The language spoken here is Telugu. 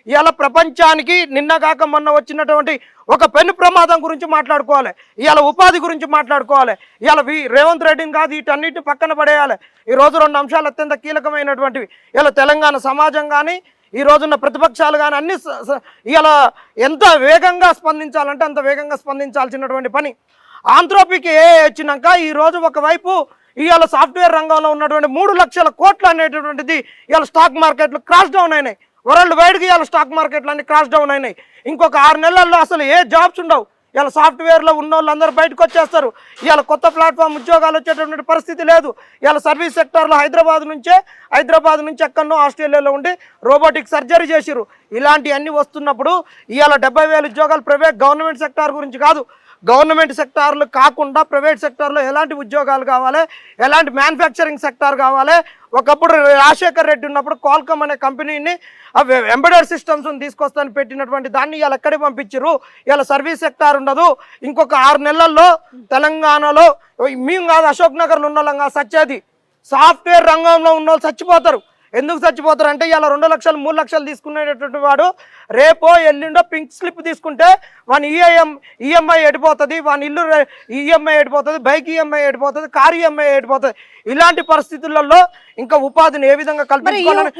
ఇవాళ ప్రపంచానికి నిన్న కాక మొన్న వచ్చినటువంటి ఒక పెను ప్రమాదం గురించి మాట్లాడుకోవాలి, ఇవాళ ఉపాధి గురించి మాట్లాడుకోవాలి. ఇవాళ రేవంత్ రెడ్డిని కాదు వీటన్నిటిని పక్కన పడేయాలి. ఈరోజు 2 అంశాలు అత్యంత కీలకమైనటువంటివి. ఇలా తెలంగాణ సమాజం కానీ ఈ రోజున్న ప్రతిపక్షాలు కానీ అన్ని ఇలా ఎంత వేగంగా స్పందించాలంటే అంత వేగంగా స్పందించాల్సినటువంటి పని. ఆంథ్రోపిక్ ఏఐ వచ్చినాక ఈరోజు ఒకవైపు ఇవాళ సాఫ్ట్వేర్ రంగంలో ఉన్నటువంటి 3 లక్షల కోట్లు అనేటటువంటిది ఇవాళ స్టాక్ మార్కెట్లు క్రాష్ డౌన్ అయినాయి. వరల్డ్ వైడ్గా ఇవాళ స్టాక్ మార్కెట్లు అన్ని క్రాష్ డౌన్ అయినాయి. ఇంకొక 6 నెలల్లో అసలు ఏ జాబ్స్ ఉండవు. ఇలా సాఫ్ట్వేర్లో ఉన్న వాళ్ళందరూ బయటకు వచ్చేస్తారు. ఇవాళ కొత్త ప్లాట్ఫామ్ ఉద్యోగాలు వచ్చేటటువంటి పరిస్థితి లేదు. ఇవాళ సర్వీస్ సెక్టార్లో హైదరాబాద్ నుంచి ఎక్కడో ఆస్ట్రేలియాలో ఉండి రోబోటిక్ సర్జరీ చేసిరు. ఇలాంటివన్నీ వస్తున్నప్పుడు ఇవాళ 70,000 ఉద్యోగాలు ప్రైవేట్ గవర్నమెంట్ సెక్టార్ గురించి కాదు, గవర్నమెంట్ సెక్టార్లు కాకుండా ప్రైవేట్ సెక్టార్లో ఎలాంటి ఉద్యోగాలు కావాలి, ఎలాంటి మ్యానుఫ్యాక్చరింగ్ సెక్టార్ కావాలి. ఒకప్పుడు రాజశేఖర్ రెడ్డి ఉన్నప్పుడు క్వాల్కమ్ అనే కంపెనీని ఎంబెడెడ్ సిస్టమ్స్ని తీసుకొస్తాను పెట్టినటువంటి దాన్ని ఇవాళ ఎక్కడికి పంపించారు. ఇవాళ సర్వీస్ సెక్టార్ ఉండదు. ఇంకొక 6 నెలల్లో తెలంగాణలో మేము కాదు అశోక్ నగర్లో ఉన్న వాళ్ళం కాదు సచ్చేది, సాఫ్ట్వేర్ రంగంలో ఉన్న వాళ్ళు చచ్చిపోతారు. ఎందుకు చచ్చిపోతారు అంటే ఇవాళ 2 లక్షలు 3 లక్షలు తీసుకునేటటువంటి వాడు రేపో ఎల్లుండో పింక్ స్లిప్ తీసుకుంటే వాని ఈఎంఐ ఎడిపోతుంది, వాని ఇల్లు ఈఎంఐ ఎడిపోతుంది, బైక్ ఈఎంఐ ఎడిపోతుంది, కారు ఈఎంఐ ఎడిపోతుంది. ఇలాంటి పరిస్థితులలో ఇంకా ఉపాధిని ఏ విధంగా కల్పించుకోవాలని